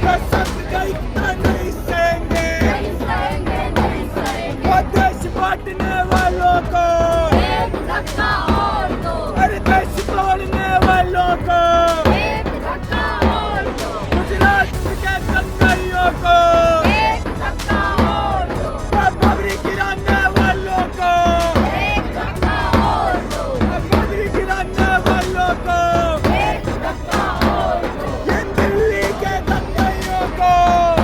कसम का इतना नहीं सहेंगे, वो देश बांटने वालों को एक धक्का और दो, अरे देश तोड़ने वालों को एक धक्का और दो, गुजरात के दंगाइयों को एक धक्का और दो, बबरी गिराने वालों को एक धक्का और दो, बबरी गिराने वालों को एक धक्का और दो, ये दिल्ली के दंगाइयों को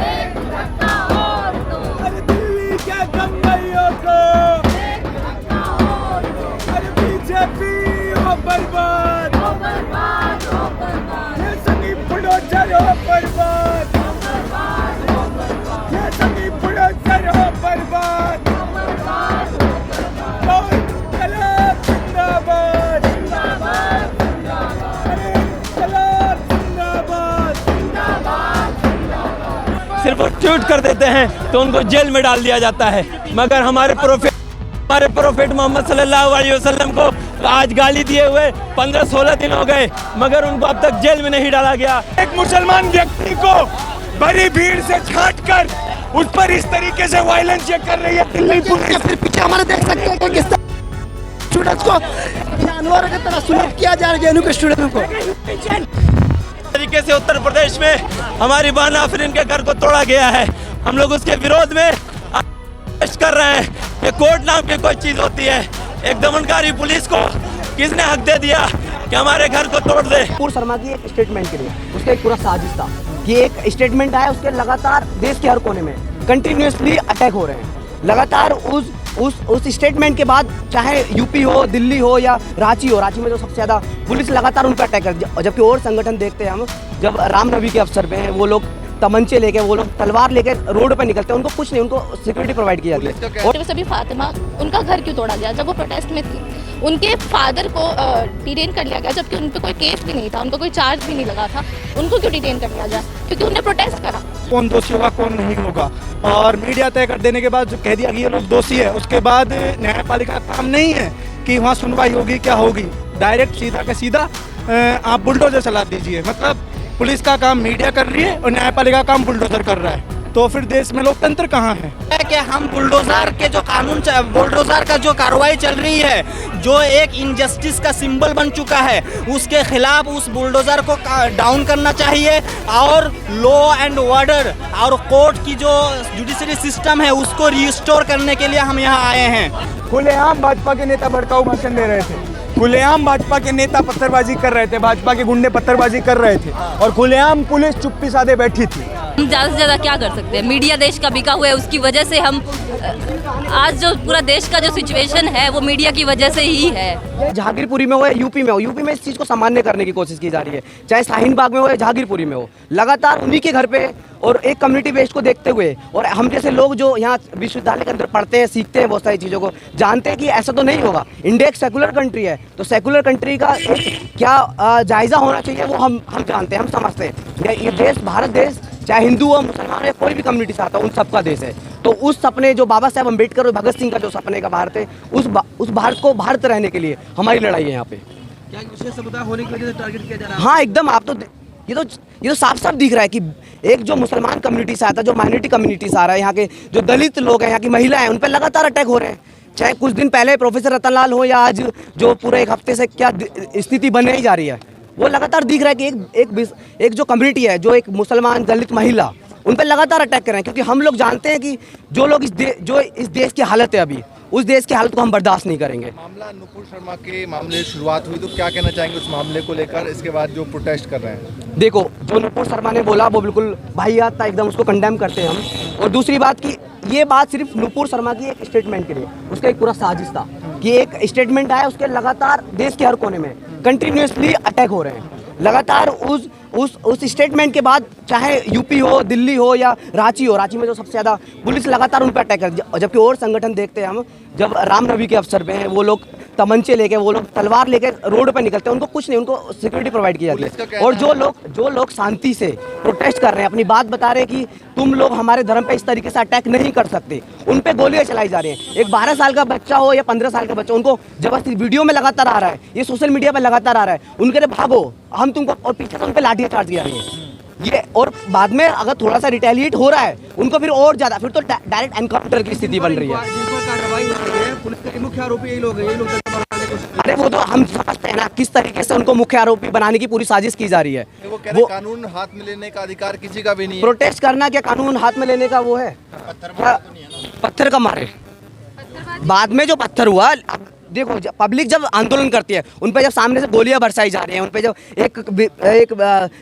एक धक्का और दो, अरे दिल्ली के दंगाइयों को एक धक्का और दो, अरे बीजेपी हो बर्बाद, हो बर्बाद, हो बर्बाद, ये सभी बुलडोजर हो बर्बाद, हो बर्बाद, हो बर्बाद, ये सभी बुलडोजर हो बर्बाद। हो बर्बाद, हो बर्बाद, और इंकलाब जिंदाबाद, जिंदाबाद, जिंदाबाद, अरे इंकलाब जिंदाबाद। जिंदाबाद, जिंदाबाद। सिर्फ वो ट्वीट कर देते हैं तो उनको जेल में डाल दिया जाता है, मगर हमारे प्रोफेट मोहम्मद सल्लल्लाहु अलैहि वसल्लम को आज गाली दिए हुए 15-16 दिन हो गए, मगर उनको अब तक जेल में नहीं डाला गया। एक मुसलमान व्यक्ति को बड़ी भीड़ से छांटकर उस पर इस तरीके से वायलेंस ये कर रही है दिल्ली पुलिस। फिर पीछे हमारे देख सकते हैं कि किस तरह स्टूडेंट्स को जानवर की तरह सुलभ किया जा रहा है, जेएनयू के स्टूडेंट्स को। तरीके से उत्तर प्रदेश में हमारी बहन आफरीन के घर को तोड़ा गया है। हम लोग उसके विरोध में प्रोटेस्ट कर रहे हैं। ये कोर्ट नाम की कोई चीज होती है? एक दमनकारी पुलिस को किसने हक दे दिया कि हमारे घर को तोड़ दे? पूर्व शर्मा की एक स्टेटमेंट के लिए उसका एक पूरा साजिश था कि एक स्टेटमेंट आया, उसके लगातार देश के हर कोने में कंटिन्यूसली अटैक हो रहे हैं। लगातार उस स्टेटमेंट के बाद चाहे यूपी हो, दिल्ली हो या रांची हो, रांची में जो सबसे ज़्यादा पुलिस लगातार उन पर अटैक कर, जबकि और संगठन देखते हैं हम जब रामनवमी के अवसर पे वो लोग तमंचे लेके, वो लोग तलवार लेके रोड पर निकलते हैं, उनको कुछ नहीं, उनको सिक्योरिटी प्रोवाइड की जाती है। और सभी फातिमा, उनका घर क्यों तोड़ा गया जब वो प्रोटेस्ट में थी? उनके फादर को डिटेन कर लिया गया जबकि उन पर कोई केस भी नहीं था, उनको कोई चार्ज भी नहीं लगा था। उनको क्यों डिटेन कर लिया गया? क्योंकि उन्होंने प्रोटेस्ट करा। कौन दोषी होगा कौन नहीं होगा, और मीडिया तय कर देने के बाद जो कह दिया कि ये लोग दोषी है, उसके बाद न्यायपालिका का काम नहीं है कि वहाँ सुनवाई होगी क्या होगी। डायरेक्ट सीधा का सीधा आप बुलडोजर चला दीजिए। मतलब पुलिस का काम मीडिया कर रही है और न्यायपालिका का काम बुलडोजर कर रहा है, तो फिर देश में लोकतंत्र कहाँ है? कि हम बुलडोजर के जो कानून, बुलडोजर का जो कार्रवाई चल रही है, जो एक इनजस्टिस का सिंबल बन चुका है, उसके खिलाफ उस बुलडोजर को डाउन करना चाहिए और लॉ एंड ऑर्डर और कोर्ट की जो जुडिशरी सिस्टम है उसको रिस्टोर करने के लिए हम यहाँ आए हैं। खुलेआम भाजपा के नेता भड़काऊ भाषण दे रहे थे, खुलेआम भाजपा के नेता पत्थरबाजी कर रहे थे, भाजपा के गुंडे पत्थरबाजी कर रहे थे और खुलेआम पुलिस चुप्पी साधे बैठी थी। हम ज़्यादा से ज़्यादा क्या कर सकते हैं? मीडिया देश का बिका हुआ है, उसकी वजह से हम आज जो पूरा देश का जो सिचुएशन है वो मीडिया की वजह से ही है। जहांगीरपुरी में हो या यूपी में हो, यूपी में इस चीज़ को सामान्य करने की कोशिश की जा रही है, चाहे शाहीन बाग में हो या जहांगीरपुरी में हो। लगातार उन्हीं के घर पे और एक कम्युनिटी बेस्ड को देखते हुए, और हम जैसे लोग जो यहाँ विश्वविद्यालय के अंदर पढ़ते हैं, सीखते हैं, बहुत सारी चीज़ों को जानते हैं कि ऐसा तो नहीं होगा। इंडिया एक सेकुलर कंट्री है, तो सेकुलर कंट्री का एक क्या जायज़ा होना चाहिए वो हम जानते हैं, हम समझते हैं। ये देश, भारत देश, चाहे हिंदू हो, मुसलमान हो, कोई भी कम्युनिटी से आता है, उन सबका देश है। तो उस सपने जो बाबा साहब अम्बेडकर और भगत सिंह का जो सपने का भारत है, उस भारत को भारत रहने के लिए हमारी लड़ाई है यहाँ पे। क्या विशेष समुदाय होने की वजह से टारगेट किया जा रहा है? हाँ एकदम, आप तो ये तो साफ साफ दिख रहा है कि एक जो मुसलमान कम्युनिटी से आता है, जो माइनॉरिटी कम्युनिटी से आ रहा है, यहाँ के जो दलित लोग हैं, यहाँ की महिलाएं हैं, उन पर लगातार अटैक हो रहे हैं। चाहे कुछ दिन पहले प्रोफेसर रतनलाल हो या आज जो पूरे एक हफ्ते से क्या स्थिति बनने ही जा रही है, वो लगातार दिख रहा है कि एक जो कम्युनिटी है, जो एक मुसलमान दलित महिला, उन पर लगातार अटैक कर रहे हैं। क्योंकि हम लोग जानते हैं कि जो लोग इस देश की हालत है अभी, उस देश की हालत को हम बर्दाश्त नहीं करेंगे। मामला नुपुर शर्मा के मामले शुरुआत हुई, तो क्या कहना चाहेंगे उस मामले को लेकर, इसके बाद जो प्रोटेस्ट कर रहे हैं? देखो, जो नुपुर शर्मा ने बोला वो बिल्कुल वाहियात था, एकदम उसको कंडेम करते हैं हम। और दूसरी बात कि ये बात सिर्फ नुपुर शर्मा की एक स्टेटमेंट के लिए, उसका एक पूरा साजिश था कि एक स्टेटमेंट आया, उसके लगातार देश के हर कोने में कंटिन्यूसली अटैक हो रहे हैं। लगातार उस स्टेटमेंट के बाद चाहे यूपी हो, दिल्ली हो या रांची हो, रांची में जो सबसे ज़्यादा पुलिस लगातार उन पर अटैक कर, जबकि और संगठन देखते हैं हम जब रामनवमी के अवसर पे वो लोग तमंचे लेके, वो लोग तलवार लेके रोड पर निकलते हैं, उनको कुछ नहीं, उनको सिक्योरिटी प्रोवाइड की जाती है। और जो लोग शांति से प्रोटेस्ट कर रहे हैं, अपनी बात बता रहे हैं कि तुम लोग हमारे धर्म पे इस तरीके से अटैक नहीं कर सकते, उन पे गोलियां चलाई जा रही हैं। एक 12 साल का बच्चा हो या 15 साल का बच्चा, उनको जबरदस्ती वीडियो में लगातार आ रहा है, ये सोशल मीडिया पर लगातार आ रहा है, उनके लिए भागो, हम तुमको, और पीछे से उन पर लाठियां चार्ज किया रही है। ये और बाद में अगर थोड़ा सा रिटेलिएट हो रहा है उनको फिर और ज्यादा, फिर तो डायरेक्ट एनकाउंटर की स्थिति बन रही है। जिन पर कार्रवाई हो रही है, पुलिस के मुख्य आरोपी यही लोग हैं, यही लोग दंगा बनाने की कोशिश कर रहे अरे वो तो हम समझते हैं ना किस तरीके से उनको मुख्य आरोपी बनाने की पूरी साजिश की जा रही है। वो कह रहे हैं कानून हाथ में लेने का अधिकार किसी का भी नहीं है। प्रोटेस्ट करना क्या कानून हाथ में लेने का वो है? पत्थर का मारे बाद में जो पत्थर हुआ, अब देखो पब्लिक जब आंदोलन करती है उन पे जब सामने से गोलियां बरसाई जा रही हैं, उन पे जब एक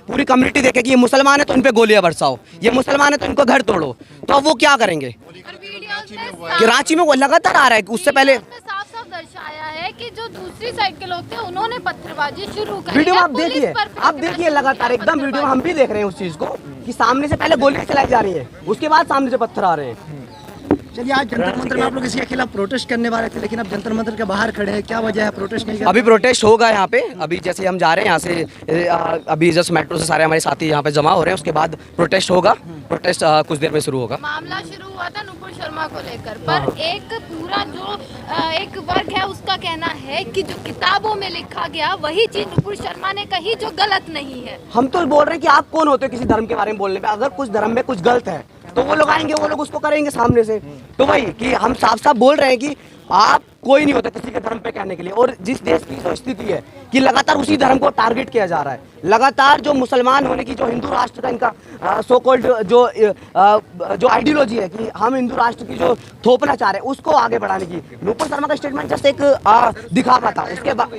पूरी कम्युनिटी देखे कि ये मुसलमान है तो उन पे गोलियां बरसाओ, ये मुसलमान है तो इनको घर तोड़ो, तो अब वो क्या करेंगे? कि रांची में वो लगातार आ रहा है, उससे पहले साफ साफ दर्शाया है कि जो दूसरी साइड के लोग थे उन्होंने पत्थरबाजी शुरू कर वीडियो में आप देखिए लगातार एकदम वीडियो में हम भी देख रहे हैं उस चीज को कि सामने से पहले गोलियां चलाई जा रही है, उसके बाद सामने से पत्थर आ रहे हैं। चलिए, आज जंतर मंतर में आप लोग इसके खिलाफ प्रोटेस्ट करने वाले थे, लेकिन अब जंतर मंतर के बाहर खड़े हैं, क्या वजह है प्रोटेस्ट नहीं? अभी प्रोटेस्ट होगा यहाँ पे, अभी जैसे हम जा रहे हैं यहाँ से, अभी जस्ट मेट्रो से सारे हमारे साथी यहाँ पे जमा हो रहे हैं, उसके बाद प्रोटेस्ट होगा। प्रोटेस्ट कुछ देर में शुरू होगा। मामला शुरू हुआ था नुपुर शर्मा को लेकर, पर एक पूरा जो एक वर्ग है उसका कहना है कि जो किताबों में लिखा गया वही चीज नुपुर शर्मा ने कही जो गलत नहीं है। हम तो बोल रहे हैं कि आप कौन होते हो किसी धर्म के बारे में बोलने पे? अगर कुछ धर्म में कुछ गलत है तो वो लोग आएंगे, वो लोग उसको करेंगे सामने से। तो भाई कि हम साफ साफ बोल रहे हैं कि आप कोई नहीं होता किसी के धर्म पे कहने के लिए। और जिस देश की जो स्थिति है कि लगातार उसी धर्म को टारगेट किया जा रहा है, लगातार जो मुसलमान होने की जो हिंदू राष्ट्र का इनका सो कॉल्ड जो आइडियोलॉजी है कि हम हिंदू राष्ट्र की जो थोपना चाह रहे हैं उसको आगे बढ़ाने की नुपुर शर्मा का स्टेटमेंट जस्ट एक दिखावा था। उसके बाद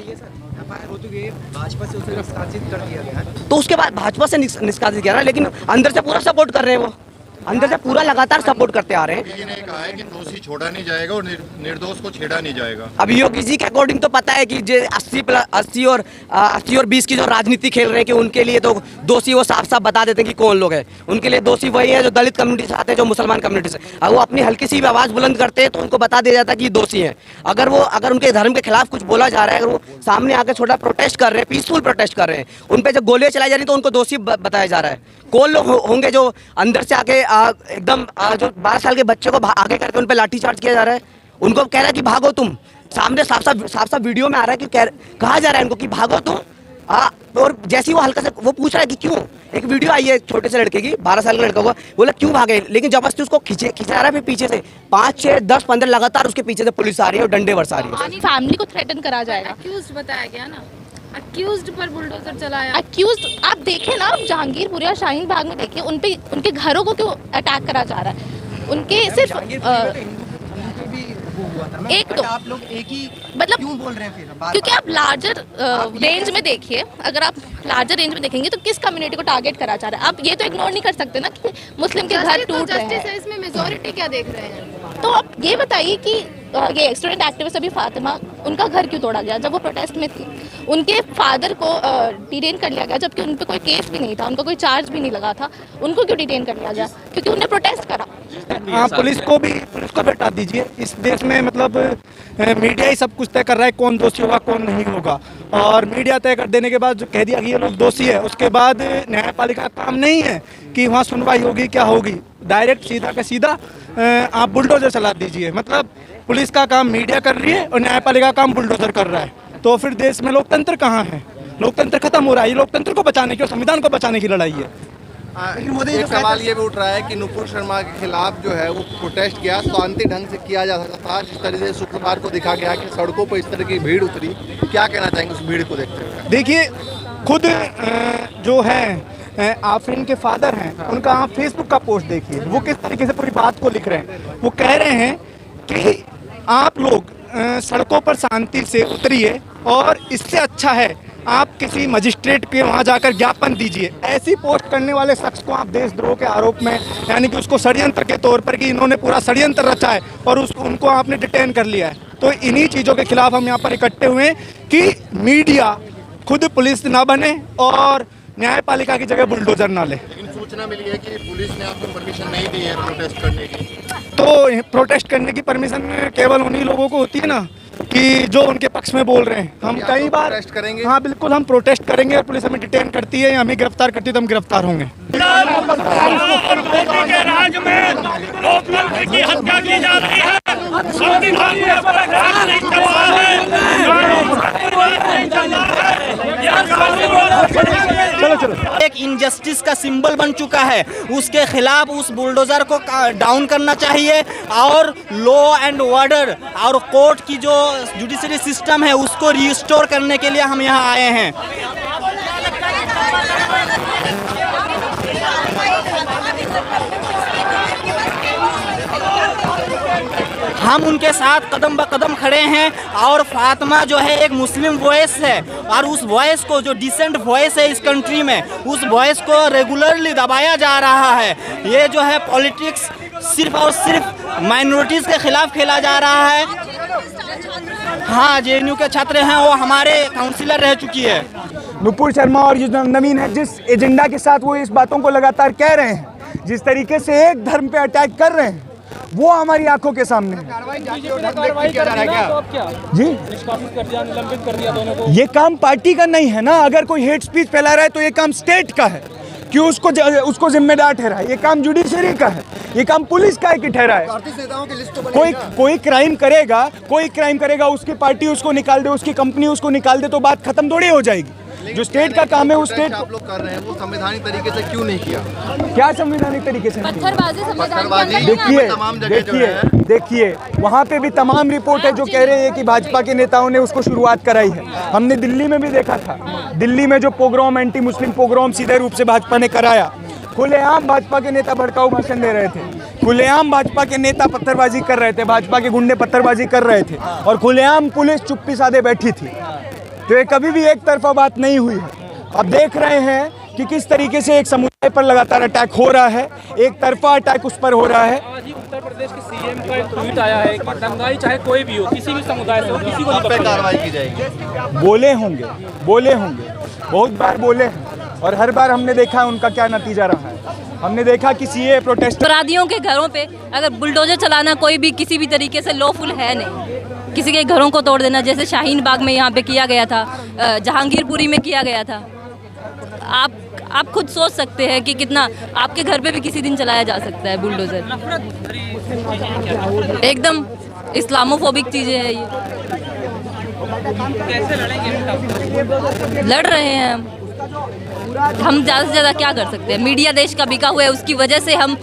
भाजपा से उसे निष्कासित कर दिया गया है, तो उसके बाद भाजपा से निष्कासित किया ना, लेकिन अंदर से पूरा सपोर्ट कर रहे हैं, वो अंदर से पूरा लगातार सपोर्ट करते आ रहे हैं। ये कहा है कि दोषी छोड़ा नहीं जाएगा और निर्दोष को छेड़ा नहीं जाएगा। अब योगी जी के अकॉर्डिंग तो पता है कि जो 80 और 20 की जो राजनीति खेल रहे हैं कि उनके लिए तो दोषी वो साफ साफ बता देते हैं कि कौन लोग हैं। उनके लिए दोषी वही है जो दलित कम्युनिटी से आते हैं, जो मुसलमान कम्युनिटी से। अगर वो अपनी हल्की सी भी आवाज़ बुलंद करते हैं तो उनको बता दिया जाता है कि दोषी हैं। अगर उनके धर्म के खिलाफ कुछ बोला जा रहा है, अगर वो सामने आकर छोटा प्रोटेस्ट कर रहे हैं, पीसफुल प्रोटेस्ट कर रहे हैं, उन पर जब गोलियां चलाई जा रही तो उनको दोषी बताया जा रहा है। कौन लोग होंगे जो अंदर से आके एकदम जो 12 साल के बच्चे को आगे करके उन पे लाठीचार्ज किया जा रहा है, उनको कह रहा है कि भागो तुम। सामने साफ साफ वीडियो में आ रहा है कि कहा जा रहा है उनको कि भागो तुम। और जैसे ही वो हल्का से वो पूछ रहा है कि क्यों, एक वीडियो आई है छोटे से लड़के की, 12 साल का लड़का हुआ, बोला क्यों भागे, लेकिन जबरदस्ती उसको खींचा रहा है। फिर पीछे से 5, 6, 10, 15 लगातार उसके पीछे से पुलिस आ रही है और डंडे बरसा रही है। फैमिली को थ्रेटन करा जाएगा। अक्यूज्ड बताया गया ना, अक्यूज्ड पर बुलडोजर चलाया। अक्यूज्ड आप देखें ना, आप जहांगीरपुर या शाहीन बाग में देखिए, उनके घरों को क्यों अटैक करा जा रहा है? उनके सिर्फ एक तो आप लोग एक ही मतलब क्यों बोल रहे हैं फिर? क्योंकि आप लार्जर रेंज में देखिए, अगर आप लार्जर रेंज में देखेंगे तो किस कम्युनिटी को टारगेट करा जा रहा है? आप ये तो इग्नोर नहीं कर सकते ना कि मुस्लिम के घर टूट रहे हैं। इसमें मेजॉरिटी क्या देख रहे हैं? तो आप ये बताइए कि ये स्टूडेंट एक्टिविस्ट अभी फातिमा, उनका घर क्यों तोड़ा गया जब वो प्रोटेस्ट में थी? उनके फादर को डिटेन कर लिया गया जबकि उन पे कोई केस भी नहीं था, उनको कोई चार्ज भी नहीं लगा था। उनको क्यों डिटेन कर लिया गया? क्योंकि उन्होंने प्रोटेस्ट करा। हाँ, पुलिस को भी हटा दीजिए। इस देश में मतलब मीडिया ही सब कुछ तय कर रहा है कौन दोषी होगा कौन नहीं होगा, और मीडिया तय कर देने के बाद जो कह दिया कि ये लोग दोषी है, उसके बाद न्यायपालिका का काम नहीं है कि वहाँ सुनवाई होगी क्या होगी। डायरेक्ट सीधा का सीधा आप बुलडोजर चला दीजिए। मतलब पुलिस का काम मीडिया कर रही है और न्यायपालिका का काम बुलडोजर कर रहा है, तो फिर देश में लोकतंत्र कहाँ है? लोकतंत्र खत्म हो रहा है। ये लोकतंत्र को बचाने की और संविधान को बचाने की लड़ाई है। एक सवाल ये भी उठ रहा है कि नुपुर शर्मा के खिलाफ जो है वो प्रोटेस्ट किया शांति ढंग से किया जा सकता था, जिस तरह से शुक्रवार को दिखा गया कि सड़कों पर इस तरह की भीड़ उतरी, क्या कहना चाहेंगे उस भीड़ को देखते हुए? देखिए, खुद जो है आफरीन के फादर हैं, उनका आप फेसबुक का पोस्ट देखिए, वो किस तरीके से पूरी बात को लिख रहे हैं। वो कह रहे हैं कि आप लोग सड़कों पर शांति से उतरिए और इससे अच्छा है आप किसी मजिस्ट्रेट के वहाँ जाकर ज्ञापन दीजिए। ऐसी पोस्ट करने वाले शख्स को आप देशद्रोह के आरोप में, यानी कि उसको षड्यंत्र के तौर पर कि इन्होंने पूरा षड्यंत्र रचा है और उनको आपने डिटेन कर लिया है। तो इन्हीं चीज़ों के खिलाफ हम यहाँ पर इकट्ठे हुए हैं कि मीडिया खुद पुलिस ना बने और न्यायपालिका की जगह बुलडोजर ना ले। लेकिन सूचना मिली है कि पुलिस ने आपको परमिशन नहीं दी है प्रोटेस्ट करने की। तो प्रोटेस्ट करने की परमिशन केवल उन्हीं लोगों को होती है ना कि जो उनके पक्ष में बोल रहे हैं। हम कई बार प्रोटेस्ट करेंगे। हाँ बिल्कुल, हम प्रोटेस्ट करेंगे और पुलिस हमें डिटेन करती है या हमें गिरफ्तार करती है तो हम गिरफ्तार होंगे। राज में लोकतंत्र की हत्या की जा रही है, संविधान में प्रावधान नहीं चला है। चलो चलो। एक इनजस्टिस का सिंबल बन चुका है, उसके खिलाफ उस बुलडोज़र को डाउन करना चाहिए और लॉ एंड ऑर्डर और कोर्ट की जो जुडिशरी सिस्टम है उसको रिस्टोर करने के लिए हम यहाँ आए हैं। हम उनके साथ कदम ब कदम खड़े हैं और फातिमा जो है एक मुस्लिम वॉइस है और उस वॉइस को, जो डिसेंट वॉइस है इस कंट्री में, उस वॉइस को रेगुलरली दबाया जा रहा है। ये जो है पॉलिटिक्स सिर्फ और सिर्फ माइनॉरिटीज़ के खिलाफ खेला जा रहा है। हाँ, जेएनयू के छात्र हैं, वो हमारे काउंसिलर रह चुकी है। नुपुर शर्मा और जो नवीन है, जिस एजेंडा के साथ वो इस बातों को लगातार कह रहे हैं, जिस तरीके से एक धर्म पे अटैक कर रहे हैं, वो हमारी आंखों के सामने है। जी, निलंबित कर दिया दोनों को। ये काम पार्टी का नहीं है ना। अगर कोई हेट स्पीच फैला रहा है तो ये काम स्टेट का है, क्यों उसको जिम्मेदार ठहराए। ये काम जुडिशरी का है, ये काम पुलिस का है कि ठहराए। कोई क्राइम करेगा, उसकी पार्टी उसको निकाल दे, उसकी कंपनी उसको निकाल दे, तो बात खत्म थोड़ी हो जाएगी। जो स्टेट का काम है वो स्टेट आप लोग कर रहे हैं, वो संवैधानिक तरीके से क्यों नहीं किया? क्या संवैधानिक तरीके से? पत्थरबाजी देखिए वहाँ पे भी तमाम रिपोर्ट है जो कह रहे हैं कि भाजपा के नेताओं ने उसको शुरुआत कराई है। हमने दिल्ली में भी देखा था, दिल्ली में जो पोग्राम, एंटी मुस्लिम पोग्राम सीधे रूप से भाजपा ने कराया। खुलेआम भाजपा के नेता भड़काऊ भाषण दे रहे थे, खुलेआम भाजपा के नेता पत्थरबाजी कर रहे थे, भाजपा के गुंडे पत्थरबाजी कर रहे थे और खुलेआम पुलिस चुप्पी साधे बैठी थी। तो ये कभी भी एक तरफा बात नहीं हुई है। अब देख रहे हैं कि किस तरीके से एक समुदाय पर लगातार अटैक हो रहा है, एक तरफा अटैक उस पर हो रहा है। आज ही उत्तर प्रदेश के सीएम का एक ट्वीट आया है कि दंगाई चाहे कोई भी हो, किसी भी समुदाय से हो, किसी को नहीं कार्रवाई की जाएगी। बोले होंगे, बहुत बार बोले हैं और हर बार हमने देखा है उनका क्या नतीजा रहा है। हमने देखा कि सीए प्रोटेस्ट, अपराधियों के घरों पे अगर बुलडोजर चलाना कोई भी किसी भी तरीके से लॉफुल है नहीं। किसी के घरों को तोड़ देना, जैसे शाहीन बाग में यहाँ पे किया गया था, जहांगीरपुरी में किया गया था। आप खुद सोच सकते हैं कि कितना आपके घर पे भी किसी दिन चलाया जा सकता है बुलडोजर। एकदम इस्लामोफोबिक चीज़ें हैं ये। कैसे लड़ेंगे? लड़ रहे हैं हम ज़्यादा से ज़्यादा क्या कर सकते हैं? मीडिया देश का बिका हुआ है, उसकी वजह से हम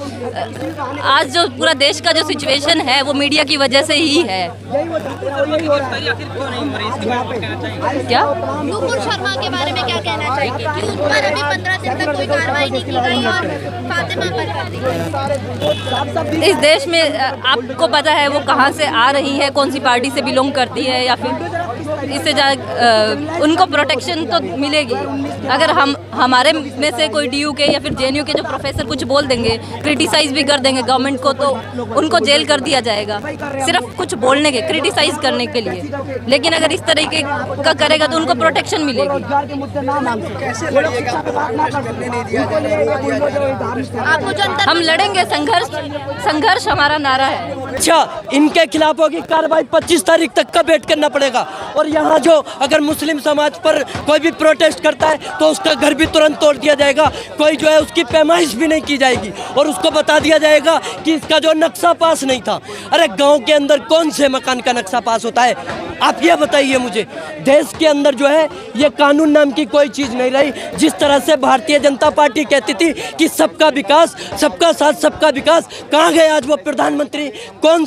आज जो पूरा देश का जो सिचुएशन है वो मीडिया की वजह से ही है। क्या नुपुर शर्मा के बारे में क्या कहना चाहिए? क्यों उन पर अभी 15 दिन तक कोई कार्रवाई नहीं की गई और फातिमा पर कर दी गई? इस देश में आपको पता है वो कहाँ से आ रही है, कौन सी पार्टी से बिलोंग करती है, या फिर इससे उनको प्रोटेक्शन तो मिलेगी। अगर हमारे में से कोई डीयू के या फिर जेएनयू के जो प्रोफेसर कुछ बोल देंगे, क्रिटिसाइज भी कर देंगे गवर्नमेंट को, तो उनको जेल कर दिया जाएगा सिर्फ कुछ बोलने के, क्रिटिसाइज करने के लिए। लेकिन अगर इस तरीके का करेगा तो उनको प्रोटेक्शन मिलेगी। हम लड़ेंगे, संघर्ष हमारा नारा है। अच्छा, इनके खिलाफ होगी कार्रवाई 25 तारीख तक का वेट करना पड़ेगा। और यहाँ जो अगर मुस्लिम समाज पर कोई भी प्रोटेस्ट करता है तो उसका घर भी तुरंत तोड़ दिया जाएगा। कोई जो है उसकी पैमाइश भी नहीं की जाएगी और उसको बता दिया जाएगा कि इसका जो नक्शा पास नहीं था। अरे गांव के अंदर कौन से मकान का नक्शा पास होता है? आप ये बताइए मुझे। देश के अंदर जो है ये कानून नाम की कोई चीज़ नहीं रही। जिस तरह से भारतीय जनता पार्टी कहती थी कि सबका विकास, सबका साथ, सबका विकास, कहाँ गए आज वो प्रधानमंत्री? कौन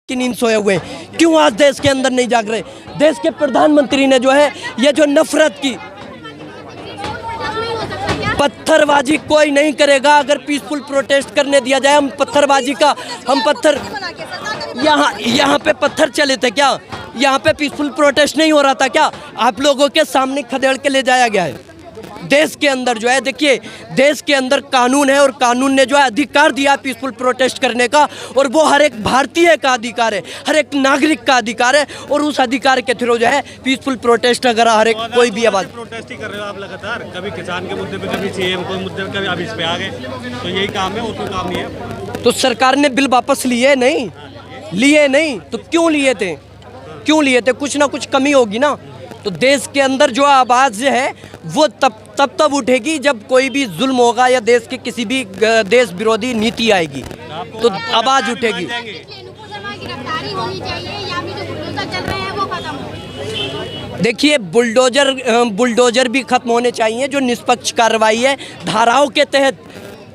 की नींद सोए हुए? क्यों आज देश के अंदर नहीं जाग रहे? देश के प्रधानमंत्री ने जो है ये जो नफरत की, पत्थरबाजी कोई नहीं करेगा अगर पीसफुल प्रोटेस्ट करने दिया जाए। हम पत्थरबाजी का, हम पत्थर यहाँ पे पत्थर चले थे क्या? यहाँ पे पीसफुल प्रोटेस्ट नहीं हो रहा था क्या? आप लोगों के सामने खदेड़ के ले जाया गया है। देश के अंदर जो है, देखिए देश के अंदर कानून है और कानून ने जो है अधिकार दिया पीसफुल प्रोटेस्ट करने का, और वो हर एक भारतीय का अधिकार है, हर एक नागरिक का अधिकार है। और उस अधिकार के थ्रू जो है पीसफुल प्रोटेस्ट अगर हर एक कोई भी आवाज़ प्रोटेस्ट ही कर रहे हो आप लगातार, कभी किसान के मुद्दे पे, कभी सीएम के मुद्दे पे, कभी आप इस पे आ गए, तो यही काम है और कोई काम नहीं है। तो सरकार ने बिल वापस लिए नहीं, तो क्यों लिए थे? कुछ ना कुछ कमी होगी ना। तो देश के अंदर जो आवाज़ है वो तब उठेगी जब कोई भी जुल्म होगा या देश के किसी भी देश विरोधी नीति आएगी तो आवाज़ उठेगी। नुपुर शर्मा की गिरफ्तारी होनी चाहिए या फिर जो बुलडोजर चल रहे हैं वो खत्म हो? देखिए बुलडोजर भी खत्म होने चाहिए। जो निष्पक्ष कार्रवाई है, धाराओं के तहत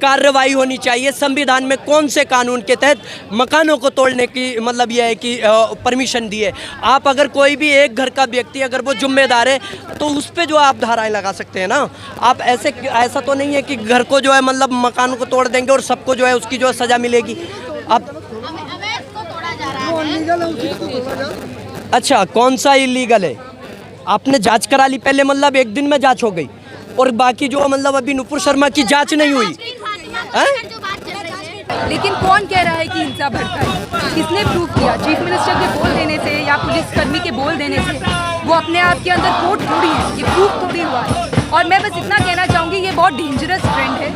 कार्रवाई होनी चाहिए। संविधान में कौन से कानून के तहत मकानों को तोड़ने की मतलब यह है कि परमिशन दी है? आप अगर कोई भी एक घर का व्यक्ति अगर वो जिम्मेदार है तो उस पे जो आप धाराएं लगा सकते हैं ना। आप ऐसा तो नहीं है कि घर को जो है मतलब मकानों को तोड़ देंगे और सबको जो है उसकी जो है सज़ा मिलेगी। आप अच्छा, कौन सा इलीगल है? आपने जांच करा ली पहले, मतलब एक दिन में जांच हो गई, और बाकी जो मतलब अभी नुपुर शर्मा की जांच नहीं हुई है? लेकिन कौन कह रहा है कि हिंसा भड़काई? किसने प्रूव किया? चीफ मिनिस्टर के बोल देने से या पुलिसकर्मी के बोल देने से वो अपने आप के अंदर कोर्ट थोड़ी है, ये प्रूफ थोड़ी हुआ है। और मैं बस इतना कहना चाहूँगी, ये बहुत डेंजरस ट्रेंड है।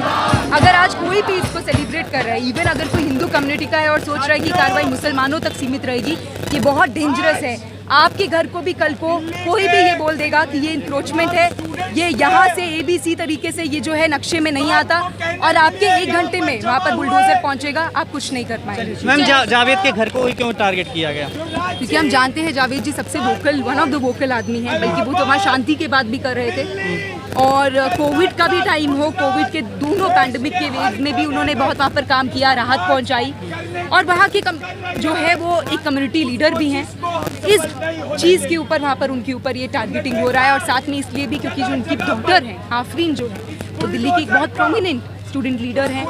अगर आज कोई भी इसको सेलिब्रेट कर रहा है, इवन अगर कोई हिंदू कम्युनिटी का है और सोच रहा है कि कार्रवाई मुसलमानों तक सीमित रहेगी, ये बहुत डेंजरस है। आपके घर को भी कल को कोई भी ये बोल देगा कि ये इंक्रोचमेंट है, ये यहाँ से ABC तरीके से ये जो है नक्शे में नहीं आता, और आपके 1 घंटे में वहाँ पर बुलडोजर पहुँचेगा, आप कुछ नहीं कर पाएंगे। मैम जावेद के घर को ही क्यों टारगेट किया गया? क्योंकि हम जानते हैं जावेद जी सबसे vocal, one of the vocal आदमी हैं, बल्कि वो तो वहाँ शांति की बात भी कर रहे थे। और कोविड का भी टाइम हो, कोविड के दोनों पैंडमिक के वेव में भी उन्होंने बहुत वहाँ पर काम किया, राहत पहुँचाई, और वहाँ के जो है वो एक कम्युनिटी लीडर भी हैं। इस चीज़ के ऊपर वहाँ पर उनके ऊपर ये टारगेटिंग हो रहा है, और साथ में इसलिए भी क्योंकि जो उनकी डॉक्टर हैं आफरीन जो है वो दिल्ली की एक बहुत प्रोमिनेंट स्टूडेंट लीडर हैं,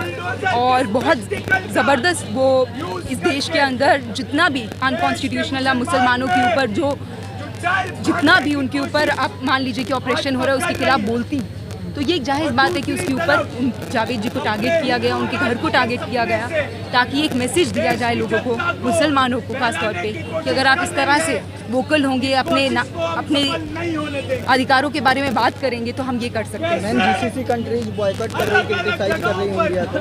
और बहुत ज़बरदस्त वो इस देश के अंदर जितना भी अनकॉन्स्टिट्यूशनल है मुसलमानों के ऊपर, जो जितना भी उनके ऊपर आप मान लीजिए कि ऑपरेशन हो रहा है, उसके खिलाफ बोलती। तो ये एक जाहिर बात है कि उसके ऊपर जावेद जी को टारगेट किया गया, उनके घर को टारगेट किया गया, ताकि एक मैसेज दिया जाए लोगों को, मुसलमानों को खास तौर पे, कि अगर आप इस तरह से वोकल होंगे, अपने अधिकारों के बारे में बात करेंगे, तो हम ये कर सकते हैं। मैम, GCC कंट्रीज बॉयकॉट कर रही, क्रिटिसाइज कर रही इंडिया को,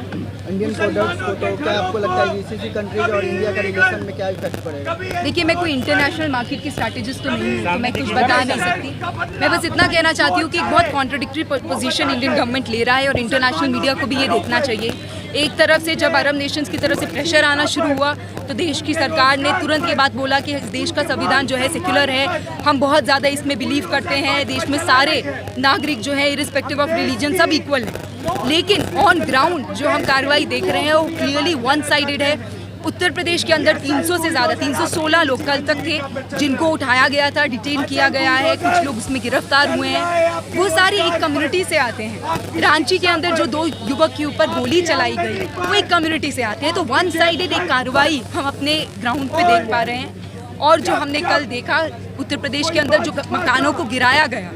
इंडियन प्रोडक्ट्स को, तो क्या आपको लगता है GCC कंट्रीज और इंडिया का रिलेशन में क्या इफेक्ट पड़ेगा? देखिए, मैं कोई इंटरनेशनल मार्केट की स्ट्रैटेजिस्ट तो नहीं हूँ, तो मैं कुछ बता नहीं सकती। मैं बस इतना कहना चाहती हूँ कि एक बहुत कॉन्ट्रडिक्टरी पोजीशन इंडियन गवर्नमेंट ले रहा है, और इंटरनेशनल मीडिया को भी ये देखना चाहिए। एक तरफ से जब अरब नेशंस की तरफ से प्रेशर आना शुरू हुआ, तो देश की सरकार ने तुरंत ये बात बोला कि देश का संविधान जो है सेक्युलर है, हम बहुत ज़्यादा इसमें बिलीव करते हैं, देश में सारे नागरिक जो है इरिस्पेक्टिव ऑफ रिलीजन सब इक्वल है। लेकिन ऑन ग्राउंड जो हम कार्रवाई देख रहे हैं वो क्लियरली वन साइडेड है। उत्तर प्रदेश के अंदर 300 से ज़्यादा 316 लोग कल तक थे जिनको उठाया गया था, डिटेन किया गया है, कुछ लोग उसमें गिरफ्तार हुए हैं। वो सारे एक कम्युनिटी से आते हैं। रांची के अंदर जो 2 युवक के ऊपर गोली चलाई गई वो एक कम्युनिटी से आते हैं। तो वन साइडेड एक कार्रवाई हम अपने ग्राउंड पे देख पा रहे हैं। और जो हमने कल देखा उत्तर प्रदेश के अंदर जो मकानों को गिराया गया,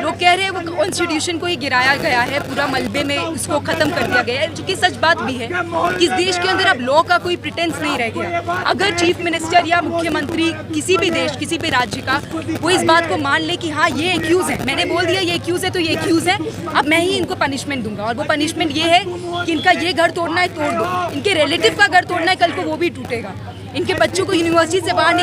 लोग कह रहे हैं वो कॉन्स्टिट्यूशन को ही गिराया गया है, पूरा मलबे में उसको ख़त्म कर दिया गया है, जो कि सच बात भी है कि इस देश के अंदर अब लॉ का कोई प्रिटेंस नहीं रह गया। अगर चीफ मिनिस्टर या मुख्यमंत्री किसी भी देश, किसी भी राज्य का, वो इस बात को मान ले कि हाँ ये एक्यूज़ है, मैंने बोल दिया ये एक्यूज़ है तो ये एक्यूज़ है, अब मैं ही इनको पनिशमेंट दूंगा, और वो पनिशमेंट ये है कि इनका ये घर तोड़ना है तोड़ दो, इनके रिलेटिव का घर तोड़ना है कल को वो भी टूटेगा, इनके बच्चों को यूनिवर्सिटी से बाहर